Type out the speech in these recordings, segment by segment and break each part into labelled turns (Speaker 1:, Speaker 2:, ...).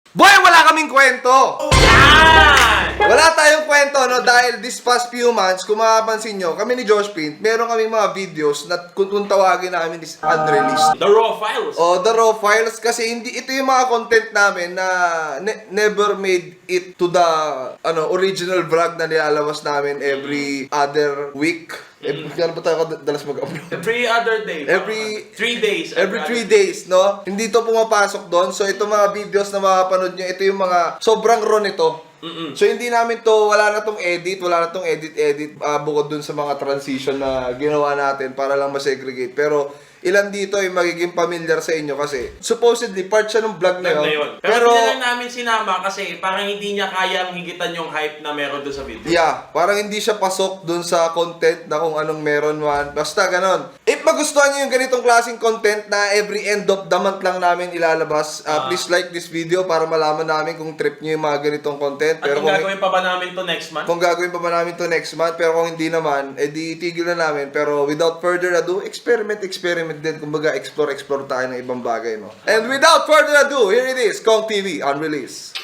Speaker 1: Boy, wala kaming kwento!
Speaker 2: Yan!
Speaker 1: Wala tayong kwento, no? Dahil this past few months, kung makapansin nyo, kami ni Josh Pint, meron kaming mga videos na kung tawagin namin is unreleased.
Speaker 2: The raw files.
Speaker 1: O, the raw files, kasi hindi ito yung mga content namin na never made it to the original vlog na nilalabas namin every other week. Kaya ba tayo dalas mag-upload?
Speaker 2: Every other day.
Speaker 1: Every
Speaker 2: 3 days.
Speaker 1: Every 3 days, no? Hindi to pumapasok doon. So, ito mga videos na makapanood nyo, ito yung mga sobrang raw nito. So, hindi namin to, wala na tong edit, bukod dun sa mga transition na ginawa natin para lang masegregate. Pero, ilan dito ay magiging familiar sa inyo kasi supposedly part siya ng vlog na yun.
Speaker 2: Pero hindi lang namin sinama kasi parang hindi niya kayang higitan yung hype na meron doon sa video.
Speaker 1: Yeah, parang hindi siya pasok dun sa content na kung anong meron man. Basta ganon. If magustuhan nyo yung ganitong klaseng content na every end of the month lang namin ilalabas, please like this video para malaman namin kung trip nyo yung mga ganitong content.
Speaker 2: At kung gagawin pa ba namin to next month?
Speaker 1: Kung gagawin pa ba namin to next month, pero kung hindi naman, edi itigil na namin. Pero without further ado, experiment din. Kumbaga, explore tayo ng ibang bagay, no? And without further ado, here it is, Kong TV, unreleased.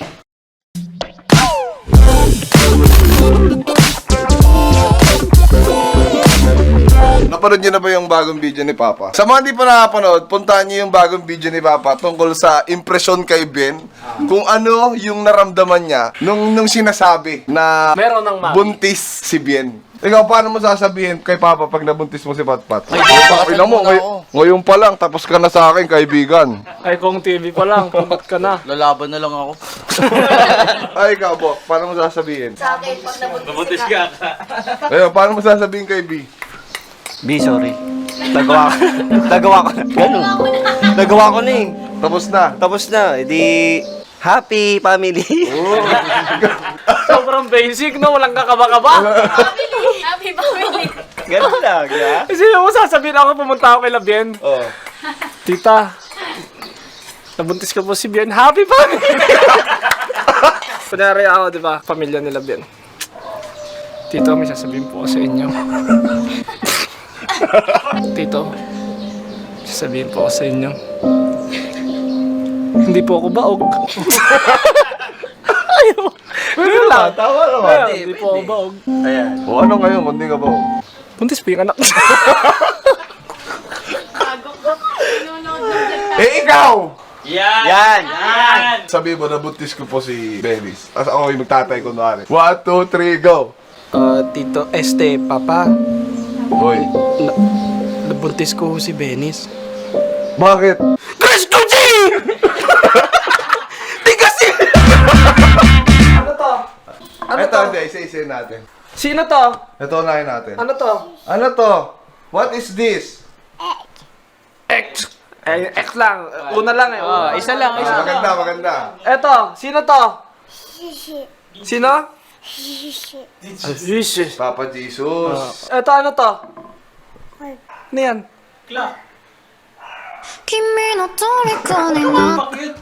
Speaker 1: Napanood nyo na ba yung bagong video ni Papa? Sa mga hindi pa nakapanood, puntahan nyo yung bagong video ni Papa tungkol sa impresyon kay Ben. Kung ano yung naramdaman niya nung sinasabi na
Speaker 3: meron ng
Speaker 1: buntis si Ben. Ikaw, paano mo sasabihin kay Papa pag nabuntis mo si Patpat?
Speaker 3: Ay,
Speaker 1: Pakailan mo, ngayon pa lang, tapos ka na sa akin, kaibigan.
Speaker 3: Ay, kung TV pa lang, pumat ka na.
Speaker 4: Lalaban na lang ako.
Speaker 1: Ay, ikaw, Bok, paano mo sasabihin?
Speaker 5: Sa akin, pag
Speaker 2: Nabuntis
Speaker 5: nabuntis ka.
Speaker 2: ka.
Speaker 1: Ayun, paano mo sasabihin kay B?
Speaker 4: B, sorry. Nagawa ko na. Ganun. Nagawa ko na eh.
Speaker 1: Tapos na.
Speaker 4: Tapos na. Edi, happy family.
Speaker 3: Sobrang basic, no? Walang kakaba-kaba.
Speaker 5: Happy family.
Speaker 4: Ganun lang, ya?
Speaker 3: Kasi yung sasabihin ako, pumunta ako kay Labien.
Speaker 1: Oh.
Speaker 3: Tita, nabuntis ka po si Bien. Happy family! Kunwari ako, di ba? Pamilya ni Labien. Tito, may sasabihin po ako sa inyo. Tito, sasabihin po ako sa inyo. Hindi po ako baog. Ayaw. Pwede lang.
Speaker 1: Tama naman.
Speaker 3: Ayaw, hindi po ako baog.
Speaker 4: Ayan.
Speaker 1: O ano ngayon, kung di ka ba?
Speaker 3: Buntis po yung anak niya.
Speaker 1: Eh, ikaw!
Speaker 2: Yan!
Speaker 4: Yan!
Speaker 2: Yan!
Speaker 1: Sabi mo, nabuntis ko po si Benis. Tapos ako yung magtatay kunwari. 1, 2, 3, go!
Speaker 3: Tito, Papa,
Speaker 1: Hoy.
Speaker 3: nabuntis ko si Benis.
Speaker 1: Bakit?
Speaker 3: Chris G! Tigasin! Ano to? Ano
Speaker 1: Ito,
Speaker 3: to?
Speaker 1: hindi. Isa-isa natin.
Speaker 3: Sino to?
Speaker 1: Ito, unahin natin.
Speaker 3: Ano to?
Speaker 1: Ano to? What is this?
Speaker 3: X. X lang. Una lang eh.
Speaker 4: Isa lang, isa lang.
Speaker 1: Maganda.
Speaker 3: Eto, sino to? Sino? Jesus.
Speaker 1: Papa Jesus.
Speaker 3: Eto, ano to? Ano yan?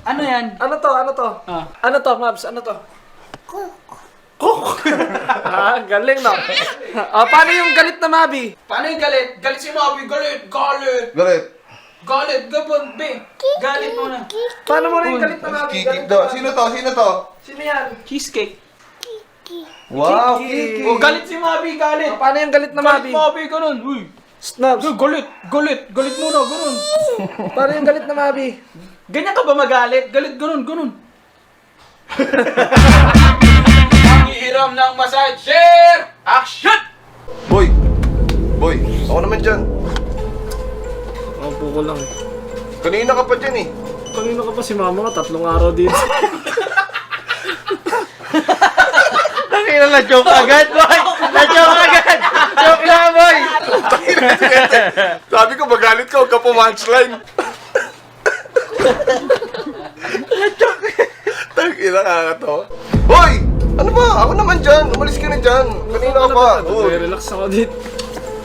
Speaker 4: Ano yan?
Speaker 3: Ano to? Ano to? Ano to, Mabs? Ano to? Cook! Galing no? Paano yung galit na Mabi? Paano yung galit? Galit si Mabi, galit!
Speaker 1: Galit.
Speaker 3: Galit, gabon, be! Galit mo na. Paano mo na yung galit na Mabi?
Speaker 1: Kikik daw. Sino to?
Speaker 3: Sino yan?
Speaker 4: Cheesecake.
Speaker 1: Wow,
Speaker 3: Kiki.
Speaker 1: Kiki.
Speaker 4: Galit si Mabi, galit.
Speaker 3: Paano yung galit na Mabi?
Speaker 4: Mabi, ganun. Uy.
Speaker 3: Snaps.
Speaker 4: Galit muna, ganun.
Speaker 3: Paano yung galit na Mabi?
Speaker 4: Ganyan ka ba magalit? Galit, ganun. Hiram ng massage. Share! Action!
Speaker 1: Boy. Ako naman dyan.
Speaker 3: Opo ko lang eh.
Speaker 1: Kanina ka pa dyan eh.
Speaker 3: Kanina ka pa si mama ka, 3 araw dito.
Speaker 4: Nakina na joke agad, boy! Na-joke agad! Joke lang, boy!
Speaker 1: Sabi ko, magalit ka, huwag ka pumunchline. Tangina ka to. Hoy! Ano ba? Ako naman dyan. Umalis ka na dyan. Kanina ka pa. Uy,
Speaker 3: Relax ako dito.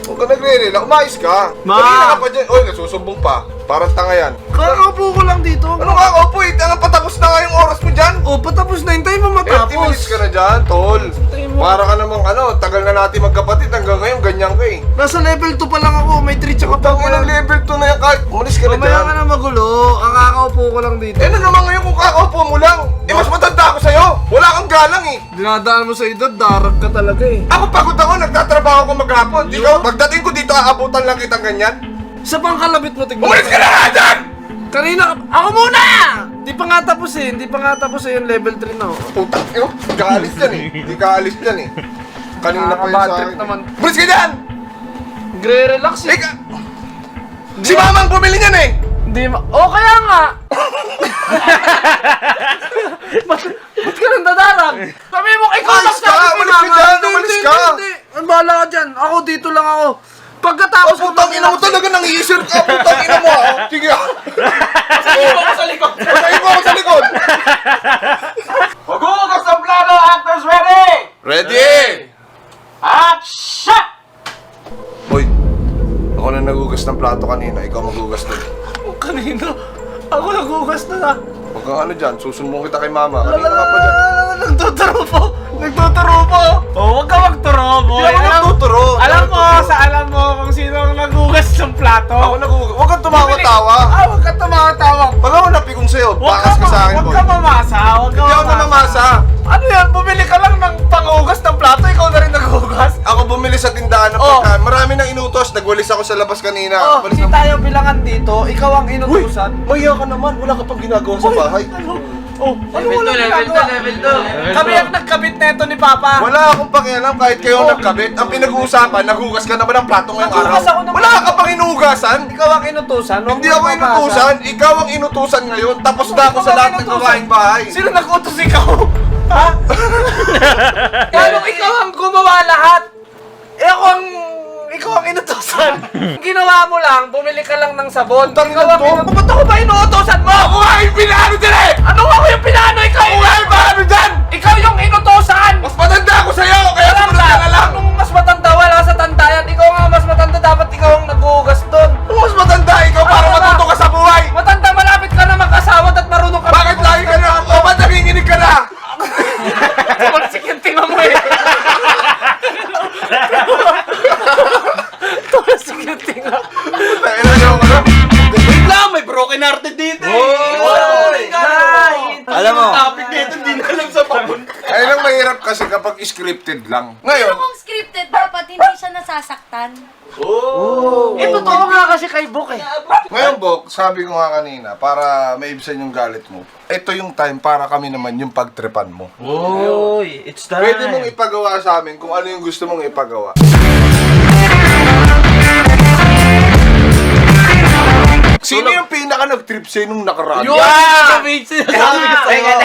Speaker 1: huwag ka nagre-relax. Umayos ka.
Speaker 3: Ma!
Speaker 1: Kanina ka pa dyan. Uy, nasusumbong pa. Parang tanga yan.
Speaker 3: Kakaupo ko lang dito.
Speaker 1: Ano ka? Opo, tanga patapos na nga yung oras mo dyan.
Speaker 3: O, patapos na. Hintayin mo
Speaker 1: 30 minutes ka na dyan, tol.
Speaker 3: mo.
Speaker 1: Para ka namang tagal na natin magkapatid. Hanggang ngayon, ganyan ka eh.
Speaker 3: Nasa level 2 pa lang ako. May 3 tsaka pa
Speaker 1: Tangin ang level 2 na yan kahit umalis ka na
Speaker 3: Mamaya
Speaker 1: dyan.
Speaker 3: ka na magulo. Ang kakaupo ko lang dito.
Speaker 1: Eh, ano naman ngayon kung kakaupo mo lang? Eh, nga lang eh.
Speaker 3: Dinadaan mo sa edad, darag ka talaga eh.
Speaker 1: Ako pagod ako, nagtatrabaho ko maghapon. Di ko, pagdating ko dito, aabutan lang kitang ganyan.
Speaker 3: Sa pangkalabit mo, tignan.
Speaker 1: Umalis ka na nga dyan!
Speaker 3: Kanina, ako muna! Di pa nga tapos eh, hindi pa nga tapos eh, yung level 3 na.
Speaker 1: Putang, di ka alis dyan eh. Di ka alis dyan eh. Kanina pa yun
Speaker 3: Nakaka-bad
Speaker 1: sa
Speaker 3: trip
Speaker 1: akin.
Speaker 3: naman.
Speaker 1: Umalis ka dyan!
Speaker 3: Gre-relax eh.
Speaker 1: Ika! Si Mamang bumili niyan eh!
Speaker 3: Hindi kaya nga! Ba't ka nang dadarag? Sabi mo, ikaw
Speaker 1: Umalis
Speaker 3: lang sabi
Speaker 1: ka!
Speaker 3: si
Speaker 1: Umalis ka
Speaker 3: Mama.
Speaker 1: dyan!
Speaker 3: Hindi,
Speaker 1: Umalis
Speaker 3: hindi,
Speaker 1: ka!
Speaker 3: hindi. Ang bahala ka dyan. Ako dito lang ako. Pagkatapos ko
Speaker 1: Putang ina mo talaga nang-iisir ka! Putang ina mo ah! Sige ah!
Speaker 2: Sige po sa likod.
Speaker 1: Patayin mo ako sa likod!
Speaker 2: Magugas ang plano, actors ready!
Speaker 1: Ready!
Speaker 2: Action!
Speaker 1: Hoy, ako na nagugas ng plato kanina. Ikaw magugas doon.
Speaker 3: Kanina, ako nagugas na.
Speaker 1: Huwag kang ano dyan, susumbong kita kay Mama. Kanina ka pa dyan.
Speaker 3: Nagtuturo po. Nagtuturo po.
Speaker 4: Oh, huwag ka magturo, boy.
Speaker 1: Hindi ako nagtuturo.
Speaker 4: Alam mo kung sino ang nagugas ng plato.
Speaker 1: Ako nagugas. Huwag kang tumawa-tawa.
Speaker 4: Huwag ka tumawa-tawa.
Speaker 1: Pag ako napikong sa'yo, bakas ka sa akin,
Speaker 4: Huwag
Speaker 1: boy.
Speaker 4: ka mamasa. Huwag ka
Speaker 1: Hindi ako namamasa.
Speaker 4: Ano yan? Bumili ka lang ng pangugas ng plato, ikaw na rin nagugas.
Speaker 1: Ako bumili sa tindahan ng
Speaker 3: Oh.
Speaker 1: pagkain. Marami nang inutos. Nagwalis ako sa labas kanina.
Speaker 3: Oh,
Speaker 1: Walis
Speaker 3: hindi
Speaker 1: na-
Speaker 3: tayo bilangan dito. Ikaw ang inutusan.
Speaker 1: Maya ka naman. Wala ka pang ginagawa sa bahay.
Speaker 3: Oh, ano wala ginagawa? Kami ang nagkabit neto ni Papa.
Speaker 1: Wala akong pakialam kahit kayo ang nagkabit. Ang pinag-uusapan, naghugas ka na ba ng plato ngayong araw?
Speaker 3: Naghugas ako ng
Speaker 1: Wala ka pang inuugasan.
Speaker 3: Ikaw ang inutusan. Huwag
Speaker 1: Hindi
Speaker 3: mo
Speaker 1: ako
Speaker 3: ipapasa.
Speaker 1: inutusan. Ikaw ang inutusan ngayon. Tapos na ako sa lahat ng gawaing bahay.
Speaker 3: Sino nag-utos ikaw? Ha? Kano ikaw ang gumawa lahat? Ikaw ang inutusan. Ginawa mo lang, bumili ka lang ng sabon.
Speaker 1: Putang
Speaker 3: Ikaw
Speaker 1: ina
Speaker 3: ang
Speaker 1: to.
Speaker 3: inutusan. Ba't ako ba inuutosan mo?
Speaker 1: Ako nga yung pinano dyan eh!
Speaker 3: Ano ako yung pinano? Ikaw
Speaker 1: Ako nga yung pinano dyan!
Speaker 3: Ikaw yung inutusan!
Speaker 1: Mas matanda ako sa'yo! Kaya
Speaker 3: Alam
Speaker 1: sumunod ka na lang!
Speaker 3: Anong mas matanda? Wala sa tantayan. Ikaw nga mas matanda. Dapat ikaw ang naghuhugas doon.
Speaker 1: Mas matanda ikaw para
Speaker 3: Ano ba?
Speaker 1: matuto ka sa buhay!
Speaker 3: Matanda, malapit ka na mag-asawa at marunong ka.
Speaker 1: Bakit lagi ka na? O ba't nanginginig ka na?
Speaker 3: Tumalsik yung tinga mo eh. Tumalsik yung tinga.
Speaker 1: Tayo na yung ano?
Speaker 4: Wait lang, may broken hearted dito.
Speaker 3: Alam mo.
Speaker 4: Topic dito, hindi na alam sa pabon.
Speaker 1: Ayun ang mahirap kasi kapag scripted lang.
Speaker 5: Pero
Speaker 1: Ngayon,
Speaker 5: kung scripted, dapat hindi siya nasasaktan.
Speaker 3: Totoo nga kasi kay Bok eh.
Speaker 1: ngayon Bok, sabi ko nga kanina, para maibsan yung galit mo, ito yung time para kami naman yung pagtripan mo.
Speaker 4: Uy, it's time.
Speaker 1: Pwede mong ipagawa sa amin kung ano yung gusto mong ipagawa. Sino yung pinaka nag-trip sa'yo nung nakaraan?
Speaker 3: Yun!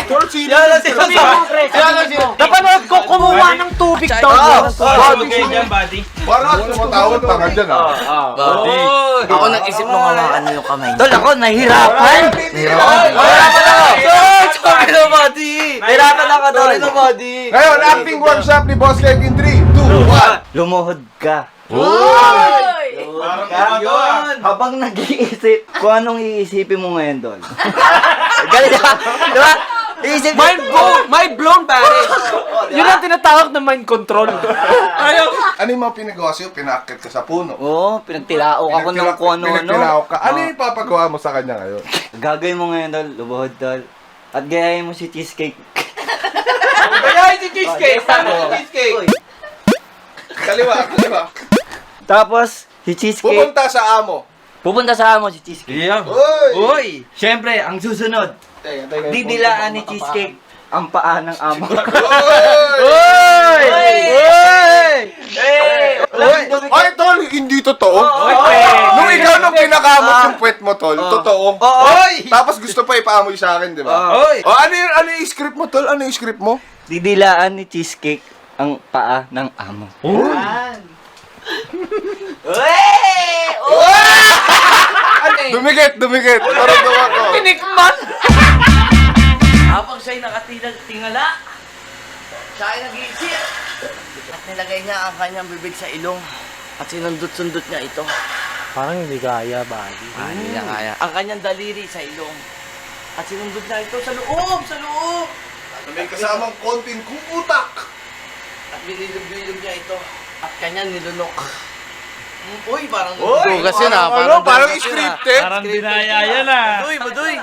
Speaker 1: Tol, sino yung nag-trip?
Speaker 3: Napanood ko kumuha ng tubig daw.
Speaker 1: Parang tumatawag tanga dyan ah.
Speaker 6: Ako nag-isip nung hawakan mo yung kamay. Tol, ako nahihirapan. Nahirapan ako, tol.
Speaker 1: Ngayon, acting workshop ni Boss Keg in 3, 2, 1.
Speaker 6: Lumuhod ka.
Speaker 5: Oy!
Speaker 6: Yun. Habang nag-iisip, kung anong iisipin mo ngayon, tol. Galing ka, di ba? Iisip
Speaker 3: Mind blown pare. Yun ang tinatawag na mind control.
Speaker 1: Ano yung mga pinagawa sa'yo? Pinakit ka sa puno.
Speaker 6: Oo, pinagtilaok ako ng kung ano-ano.
Speaker 1: Pinagtilaok ka. Ano yung ipapagawa mo sa kanya ngayon?
Speaker 6: Gagawin mo ngayon, tol. Lumuhod, tol. At gayahin mo si Cheesecake.
Speaker 3: Kaya si cheesecake.
Speaker 6: Uy.
Speaker 1: Kaliwa.
Speaker 6: Tapos, si Cheesecake.
Speaker 1: Pupunta sa amo.
Speaker 6: Pupunta sa amo si Cheesecake.
Speaker 1: Uy!
Speaker 6: Siyempre, ang susunod. Didilaan ni Cheesecake ang paa ng amo.
Speaker 1: Uy! Ay, tol, hindi totoo. Nung ikaw nung kinakamot yung puwet mo, tol, totoo. Tapos gusto pa ipaamoy sa akin, di ba? O, ano yung script mo, tol? Ano yung script mo?
Speaker 6: Didilaan ni Cheesecake ang paa ng amo.
Speaker 1: Dumikit. Naramdaman ko.
Speaker 3: Tinikman.
Speaker 6: Habang siya'y nakatilag-tingala, siya ay nag-iisip. At nilagay niya ang kanyang bibig sa ilong. At sinundot-sundot niya ito.
Speaker 3: Parang hindi kaya, buddy.
Speaker 6: Hindi niya kaya. Ang kanyang daliri sa ilong. At sinundot niya ito sa loob!
Speaker 1: May kasamang konting kukutak.
Speaker 6: At binilog-bilog niya ito. At kanyang nilunok. Uy, parang...
Speaker 4: Dugas yun ah.
Speaker 1: Parang scripted.
Speaker 4: Parang binaya yan ah.
Speaker 6: Maduy!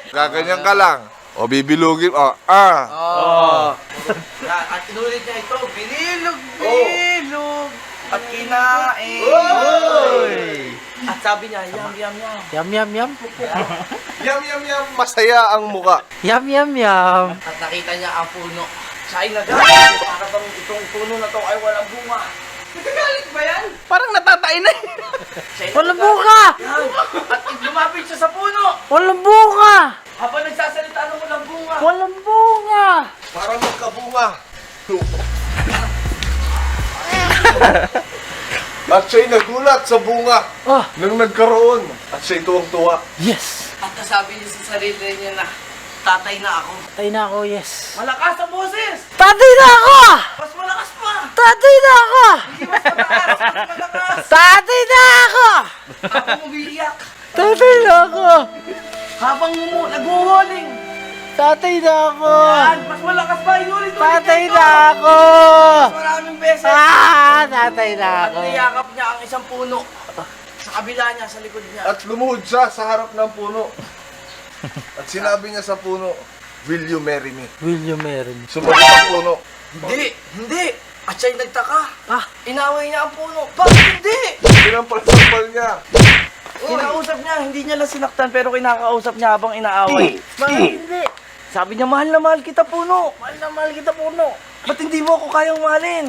Speaker 1: Gaganyan ka lang. O, bibilugin.
Speaker 6: Oh. At inulit niya ito, bilog, at kinain. At sabi niya, yum.
Speaker 3: Yum.
Speaker 1: Yum. Masaya ang muka.
Speaker 3: Yum.
Speaker 6: At nakita niya ang puno. Siya ay nagalit. Para bang itong puno na to ay walang bunga. Nagagalit ba yan?
Speaker 3: Parang natatain na.
Speaker 6: Siya ay
Speaker 3: Walang
Speaker 6: nagagalit.
Speaker 3: buka!
Speaker 6: Yan. At lumapit siya sa puno.
Speaker 3: Walang buka!
Speaker 6: Habang nagsasalita ng walang bunga.
Speaker 3: Walang bunga!
Speaker 1: Parang magkabunga. At siya'y nagulat sa bunga
Speaker 3: Ah,
Speaker 1: nang nagkaroon. At siya'y tuwang-tuwa.
Speaker 3: yes!
Speaker 6: At nasabi niya sa sarili niya na, tatay na ako.
Speaker 3: Tatay na ako, yes.
Speaker 6: Malakas ang boses!
Speaker 3: Tatay na ako!
Speaker 6: Mas malakas pa!
Speaker 3: Tatay na ako!
Speaker 6: Hindi mas malakas!
Speaker 3: Tatay na ako!
Speaker 6: Habang umiiyak.
Speaker 3: Tatay na ako!
Speaker 6: Habang naghuhuling.
Speaker 3: Tatay na ako!
Speaker 6: Yan, mas malakas pa. Inulit-ulit
Speaker 3: Tatay
Speaker 6: ito.
Speaker 3: na ako!
Speaker 6: Mas maraming beses.
Speaker 3: Tatay na
Speaker 6: At
Speaker 3: ako!
Speaker 6: niyakap niya ang isang puno. Sa kabila niya, sa likod niya.
Speaker 1: At lumuhod siya sa harap ng puno. At sinabi niya sa puno, "Will you marry me?"
Speaker 3: Will you marry me?
Speaker 1: Sumagot ang puno.
Speaker 6: Hindi. At siya'y nagtaka.
Speaker 3: Ah,
Speaker 6: Inaway niya ang puno. Bakit hindi?
Speaker 1: Pinampal-sampal niya.
Speaker 6: Kinausap niya, hindi niya lang sinaktan pero kinakausap niya habang inaaway. Bakit hindi? Sabi niya, mahal na mahal kita puno. Mahal na mahal kita puno. Ba't hindi mo ako kayang mahalin?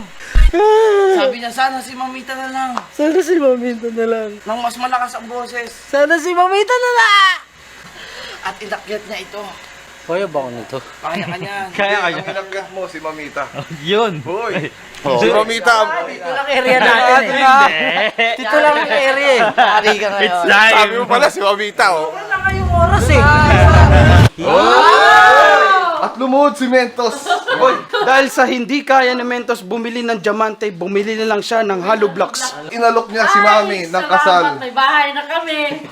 Speaker 6: Sabi niya, sana si Mamita na lang.
Speaker 3: sana si Mamita na lang.
Speaker 6: Nang mas malakas ang boses.
Speaker 3: Sana si Mamita na lang!
Speaker 6: At inakyat niya ito.
Speaker 3: Kaya ba ako nito?
Speaker 6: Kaya ka niyan.
Speaker 1: Ang inakyat mo, si Mamita.
Speaker 4: Yun.
Speaker 1: Hoy! Si Mamita.
Speaker 3: Dito lang area natin eh. Dito lang ang area eh.
Speaker 6: Pari ka ngayon.
Speaker 4: It's
Speaker 1: Sabi
Speaker 4: time.
Speaker 1: mo pala, si Mamita, oh.
Speaker 3: Wala kayong oras eh.
Speaker 1: At lumuhod si Mentos.
Speaker 7: Hoy, dahil sa hindi kaya ni Mentos bumili ng diamante, bumili na lang siya ng hollow blocks.
Speaker 1: Inalok niya si Mami ng kasal.
Speaker 5: May bahay na kami.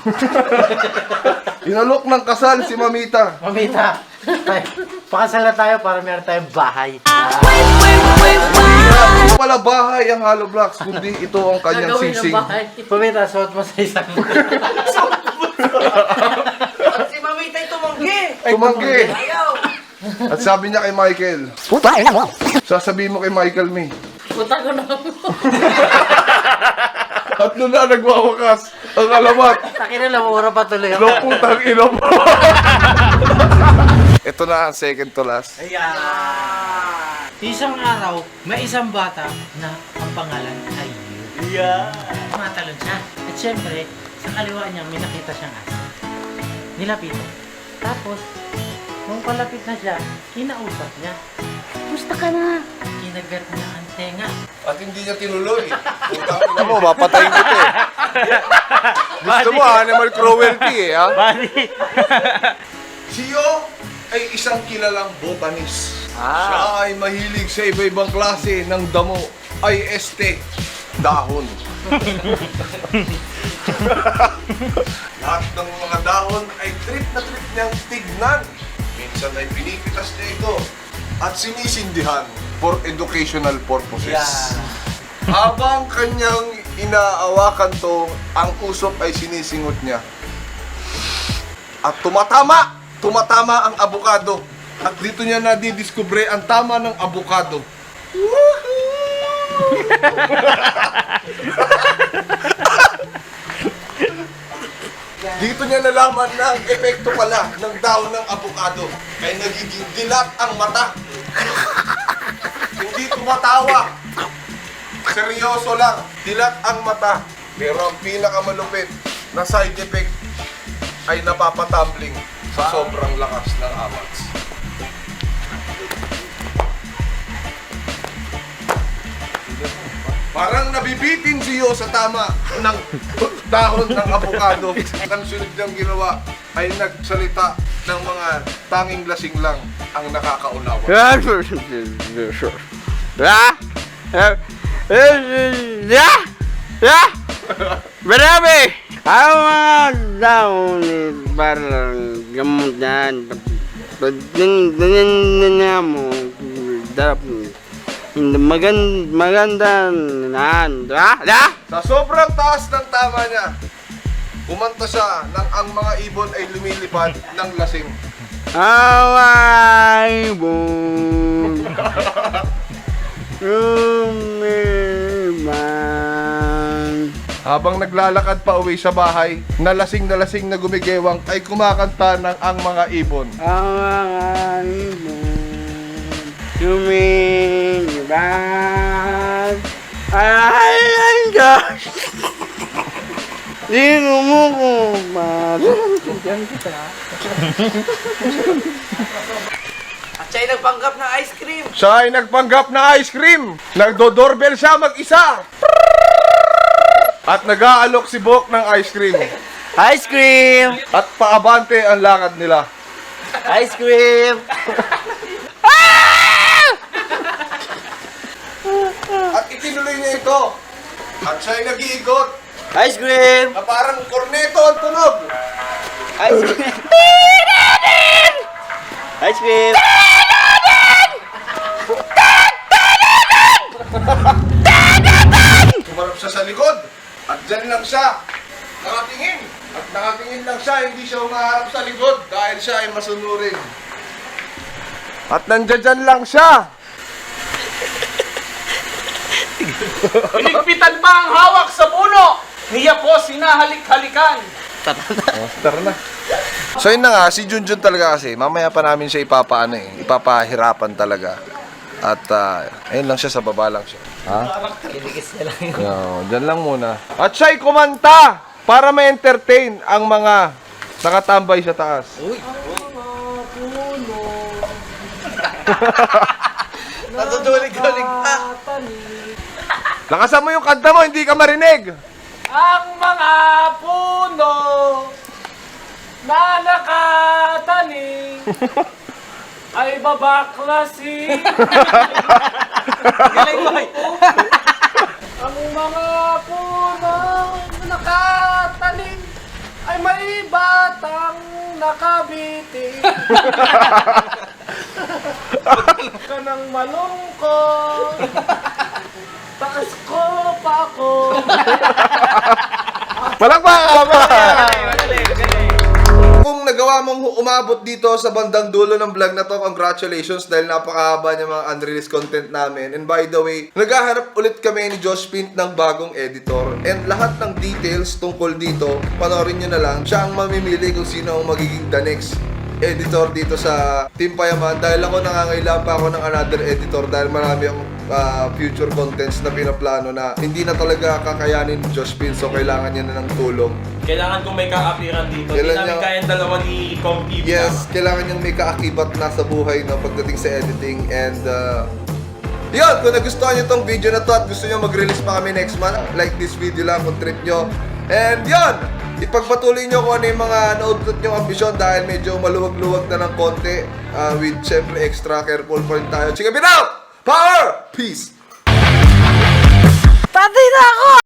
Speaker 1: Inalok ng kasal si Mamita.
Speaker 3: Mamita, pakasal na tayo para meron tayong bahay.
Speaker 1: Hindi pala bahay ang hollow blocks, kundi ito ang kanyang
Speaker 5: Gagawin ng
Speaker 1: sising.
Speaker 5: bahay.
Speaker 3: Mamita, suot mo sa isang.
Speaker 6: At si Mamita tumanggi.
Speaker 1: Tumanggi.
Speaker 6: Ayaw.
Speaker 1: At sabi niya kay Michael, sasabihin mo kay Michael, May.
Speaker 5: Punta ko na ako.
Speaker 1: At doon na nagwawakas ang alamat.
Speaker 3: Takin na, lamura pa tuloy ako.
Speaker 1: Ng putang ina mo. Ito na ang second to last.
Speaker 8: Isang araw, may isang bata na ang pangalan ay Yu. Tumatalon siya. At syempre, sa kaliwa niya may nakita siyang aso. Nilapitan. Tapos, nung palapit na siya, kinausap niya. Gusto ka na? Kinagat niya ang tenga.
Speaker 1: At hindi niya tinuloy. Putang ina mo, mapatayin kita eh. Gusto mo animal cruelty eh, ha?
Speaker 4: Bali.
Speaker 1: Si Yo ay isang kilalang botanist. Siya ay mahilig sa iba-ibang klase ng damo ay dahon. Lahat ng mga dahon ay trip na trip niyang tignan. Minsan ay pinipitas niya ito at sinisindihan for educational purposes. Habang kanyang inaawakan to, ang usok ay sinisingot niya. At tumatama ang abukado. At dito niya nadidiskubre ang tama ng abukado. Dito niya nalaman na ang epekto pala ng dahon ng abukado ay nagiging dilat ang mata. Hindi tumatawa. Seryoso lang, dilat ang mata. Pero ang pinakamalupit na side effect ay napapatumbling sa sobrang lakas ng amats. Parang nabibitin siyo sa tama ng dahon ng avocado. Ang sunod niyang ginawa ay nagsalita ng mga tanging lasing lang ang nakakaunawa.
Speaker 7: Marami! Ang mga daon parang gamot yan. Ganyan mo. Maganda na.
Speaker 1: Sa sobrang taas ng tama niya, kumanta siya nang ang mga ibon ay lumilipad ng lasing.
Speaker 7: Away mo. Lumiman.
Speaker 1: Habang naglalakad pa uwi sa bahay, nalasing na gumigewang ay kumakanta ng ang mga ibon.
Speaker 7: Away mo. Lumiman. Ay, gosh. Di mo
Speaker 6: At siya'y nagpanggap ng ice cream.
Speaker 1: Siya ay nagpanggap na ice cream. Nagdo-doorbell siya mag-isa. At nag-aalok si Bok ng ice cream.
Speaker 6: Ice cream!
Speaker 1: At paabante ang lakad nila.
Speaker 6: Ice cream!
Speaker 1: At itinuloy niya ito. At siya ay nag-iikot
Speaker 6: Ice cream!
Speaker 1: na parang korneto ang tunog.
Speaker 6: Ice cream! Ice cream!
Speaker 1: Sumarap siya sa likod. At dyan lang siya. Nakatingin. At nakatingin lang siya, hindi siya umaharap sa likod dahil siya ay masunurin. At nandyan lang siya.
Speaker 3: Pinigpitan pa ang hawak sa puno. Niya po sinahalik-halikan.
Speaker 1: Tara na. So yun na nga, si Junjun talaga kasi, mamaya pa namin siya ipapahirapan talaga. At ayun lang siya, sa baba lang siya. Ha?
Speaker 6: Kinikis niya lang
Speaker 1: No, dyan lang muna. At siya'y kumanta para ma-entertain ang mga nakatambay sa taas.
Speaker 6: Natutulig-tulig pa.
Speaker 1: Lakasan mo yung kanta mo, hindi ka marinig.
Speaker 3: Ang mga puno na nakatanim ay babaklasin.
Speaker 6: Galing mo.
Speaker 3: Ang mga puno na nakatanim ay may batang nakabiting. Ka nang malungkot, takas ko pa ako.
Speaker 1: Palakpakan ka! Kung nagawa mong umabot dito sa bandang dulo ng vlog na to, congratulations dahil napakahaba niya mga unreleased content namin. And by the way, naghahanap ulit kami ni Josh Pint ng bagong editor. And lahat ng details tungkol dito, panoorin nyo na lang. Siya ang mamimili kung sino ang magiging the next editor dito sa Team Payaman. Dahil ako nangangailangan pa ako ng another editor dahil marami akong future contents na pinaplano na hindi na talaga kakayanin ni Josh Pin, so kailangan niya na ng tulong.
Speaker 2: Kailangan kong may kaapiran dito. Hindi
Speaker 1: Kailan
Speaker 2: namin
Speaker 1: niya-
Speaker 2: kaya ang dalawa ni Kong Pib.
Speaker 1: Yes, kailangan niyang may kaakibat na sa buhay no, pagdating sa editing. And yun, kung nagustuhan niyo tong video na to at gusto niyo mag-release pa kami next month, like this video lang kung trip niyo. And yun, ipagpatuloy niyo kung ano yung mga naudlot niyong ambisyon dahil medyo maluwag-luwag na ng konti, with syempre extra careful pa rin tayo. Check it out! Power! Peace!
Speaker 6: Tatay na ako!